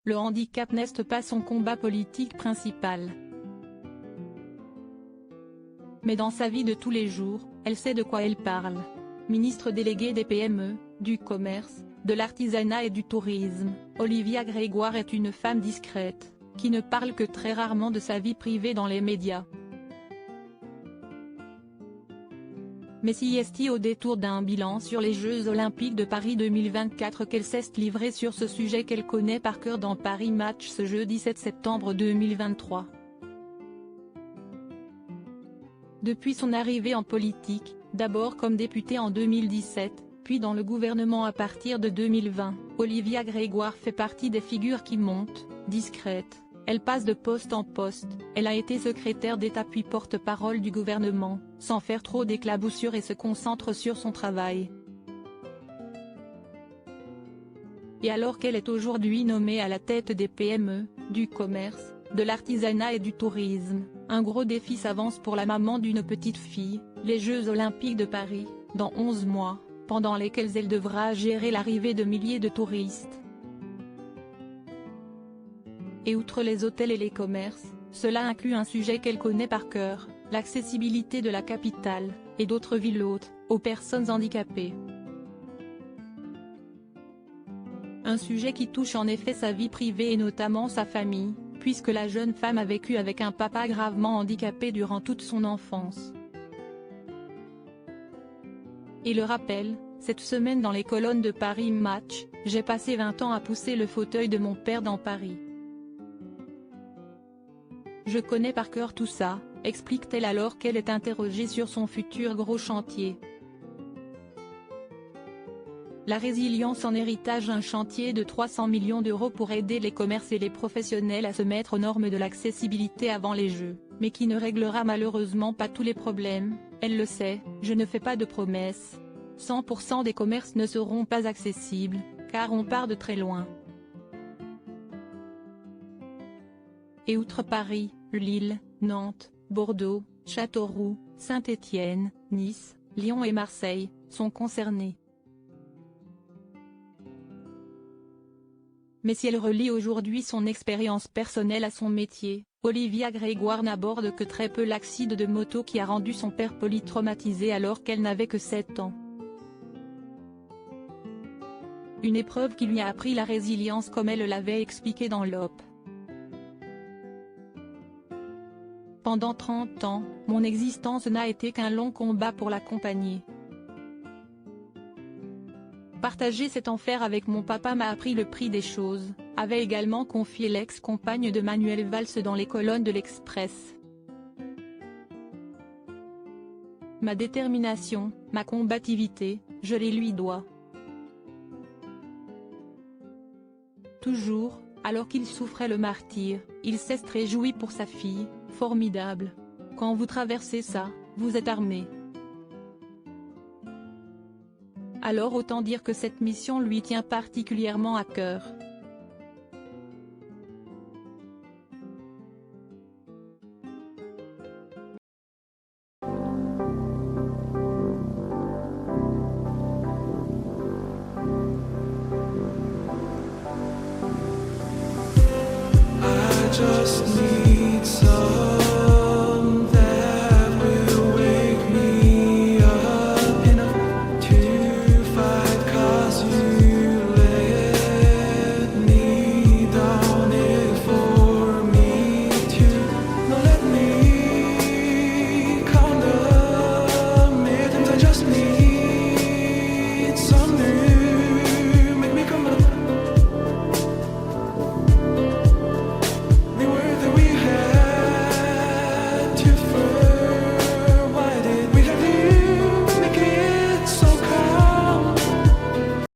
le handicap n'est pas son combat politique principal. Mais dans sa vie de tous les jours, elle sait de quoi elle parle. Ministre déléguée des PME, du commerce, de l'artisanat et du tourisme, Olivia Grégoire est une femme discrète, qui ne parle que très rarement de sa vie privée dans les médias. Mais si est au détour d'un bilan sur les Jeux Olympiques de Paris 2024 qu'elle s'est livrée sur ce sujet qu'elle connaît par cœur dans Paris Match ce jeudi 7 septembre 2023. Depuis son arrivée en politique, d'abord comme députée en 2017, puis dans le gouvernement à partir de 2020, Olivia Grégoire fait partie des figures qui montent, discrètes. Elle passe de poste en poste, elle a été secrétaire d'État puis porte-parole du gouvernement, sans faire trop d'éclaboussures et se concentre sur son travail. Et alors qu'elle est aujourd'hui nommée à la tête des PME, du commerce, de l'artisanat et du tourisme, un gros défi s'avance pour la maman d'une petite fille, les Jeux Olympiques de Paris, dans 11 mois, pendant lesquels elle devra gérer l'arrivée de milliers de touristes. Et outre les hôtels et les commerces, cela inclut un sujet qu'elle connaît par cœur, l'accessibilité de la capitale, et d'autres villes hôtes, aux personnes handicapées. Un sujet qui touche en effet sa vie privée et notamment sa famille, puisque la jeune femme a vécu avec un papa gravement handicapé durant toute son enfance. Et le rappel, cette semaine dans les colonnes de Paris Match, j'ai passé 20 ans à pousser le fauteuil de mon père dans Paris. Je connais par cœur tout ça, explique-t-elle alors qu'elle est interrogée sur son futur gros chantier. La résilience en héritage, un chantier de 300 millions d'euros pour aider les commerces et les professionnels à se mettre aux normes de l'accessibilité avant les Jeux, mais qui ne réglera malheureusement pas tous les problèmes, elle le sait, je ne fais pas de promesses. 100% des commerces ne seront pas accessibles, car on part de très loin. Et outre Paris, Lille, Nantes, Bordeaux, Châteauroux, Saint-Étienne, Nice, Lyon et Marseille, sont concernés. Mais si elle relie aujourd'hui son expérience personnelle à son métier, Olivia Grégoire n'aborde que très peu l'accident de moto qui a rendu son père polytraumatisé alors qu'elle n'avait que 7 ans. Une épreuve qui lui a appris la résilience comme elle l'avait expliqué dans l'OP. Pendant 30 ans, mon existence n'a été qu'un long combat pour l'accompagner. Partager cet enfer avec mon papa m'a appris le prix des choses, avait également confié l'ex-compagne de Manuel Valls dans les colonnes de l'Express. Ma détermination, ma combativité, je les lui dois. Toujours, alors qu'il souffrait le martyre, il s'est réjoui pour sa fille, formidable. Quand vous traversez ça, vous êtes armé. Alors autant dire que cette mission lui tient particulièrement à cœur. I just need